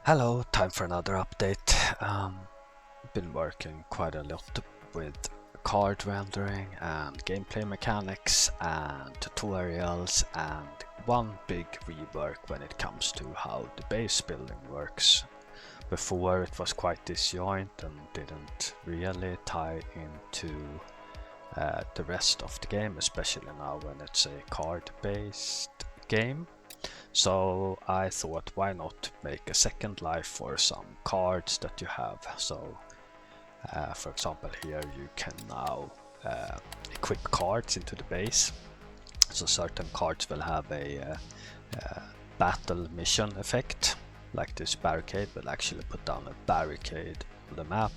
Hello, time for another update. Been working quite a lot with card rendering and gameplay mechanics and tutorials, and one big rework when it comes to how the base building works. Before it was quite disjoint and didn't really tie into the rest of the game, especially now when it's a card based game. So I thought, why not make a second life for some cards that you have. So for example, here you can now equip cards into the base. So certain cards will have a battle mission effect, like this barricade will actually put down a barricade on the map,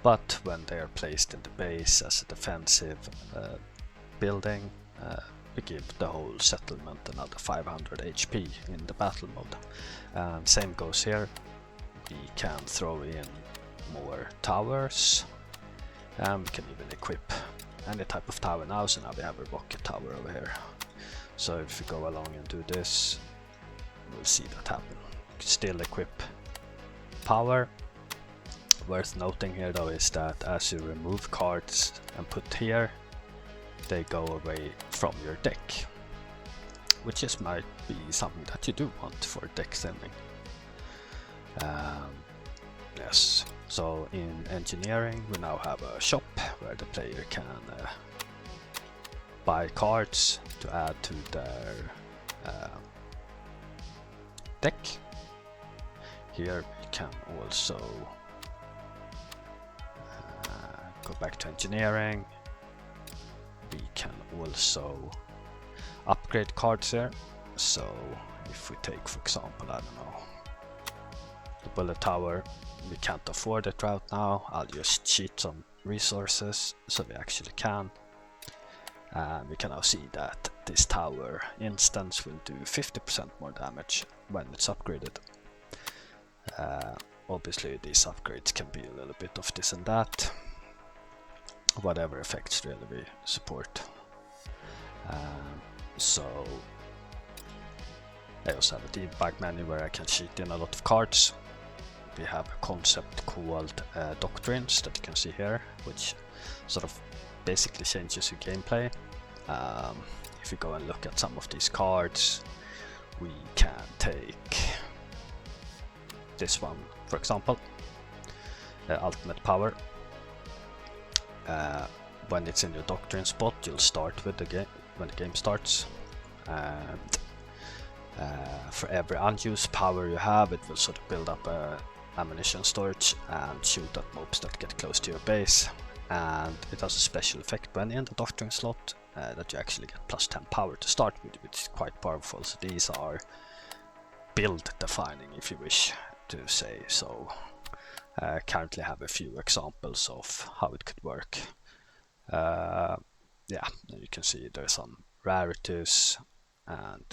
but when they are placed in the base as a defensive building, we give the whole settlement another 500 HP in the battle mode. And same goes here, we can throw in more towers, and we can even equip any type of tower now. So now we have a rocket tower over here. So if we go along and do this, we'll see that happen. We can still equip power. Worth noting here though is that as you remove cards and put here, they go away from your deck, which just might be something that you do want for deck thinning. Yes, so in engineering we now have a shop where the player can buy cards to add to their deck. Here we can also go back to engineering. We can also upgrade cards here. So if we take, for example, I don't know, the bullet tower, we can't afford it right now. I'll just cheat some resources so we actually can. And we can now see that this tower instance will do 50% more damage when it's upgraded. Obviously these upgrades can be a little bit of this and that, whatever effects really we support. So I also have a debug menu where I can cheat in a lot of cards. We have a concept called doctrines that you can see here, which sort of basically changes your gameplay. If you go and look at some of these cards, we can take this one, for example, ultimate power. When it's in your doctrine spot, you'll start with the game when the game starts, and for every unused power you have, it will sort of build up a ammunition storage and shoot at mobs that get close to your base. And it has a special effect when in the doctrine slot that you actually get plus 10 power to start with, which is quite powerful. So these are build defining, if you wish to say so. Currently have a few examples of how it could work. Yeah, you can see there's some rarities, and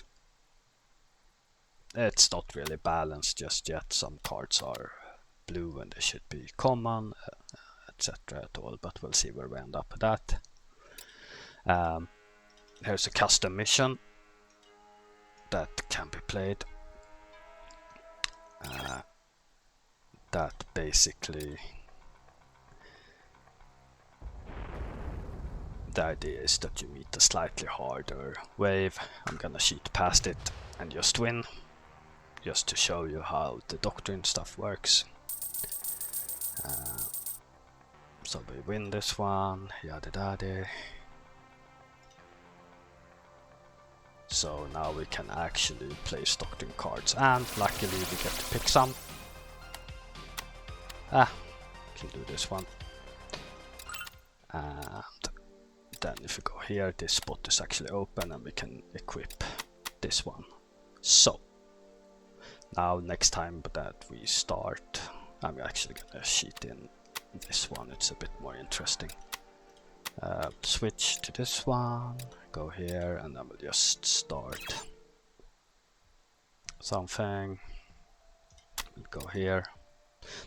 it's not really balanced just yet. Some cards are blue and they should be common, etc. at all, but we'll see where we end up with that. Here's a custom mission that can be played. That basically, the idea is that you meet a slightly harder wave. I'm gonna cheat past it and just win, just to show you how the doctrine stuff works. So we win this one, yada yada. So now we can actually place doctrine cards, and luckily we get to pick some. Can do this one. And then if we go here, this spot is actually open and we can equip this one. So now next time that we start, I'm actually gonna cheat in this one, it's a bit more interesting. Switch to this one, go here, and then we'll just start something. We'll go here.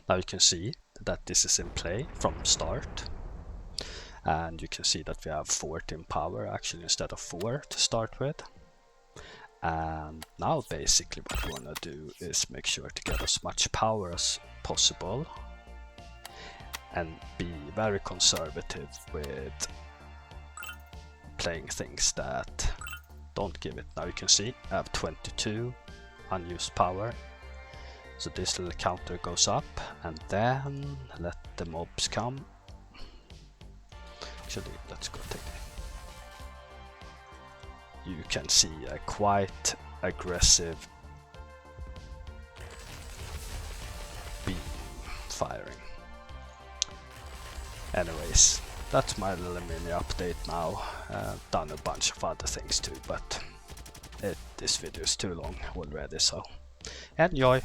Now you can see that this is in play from start, and you can see that we have 14 power actually instead of 4 to start with. And now basically what we want to do is make sure to get as much power as possible and be very conservative with playing things that don't give it. Now you can see I have 22 unused power, so this little counter goes up, and then let the mobs come. Actually, let's go take it. You can see a quite aggressive beam firing. Anyways, that's my little mini update now. Done a bunch of other things too, but this video is too long already, so enjoy!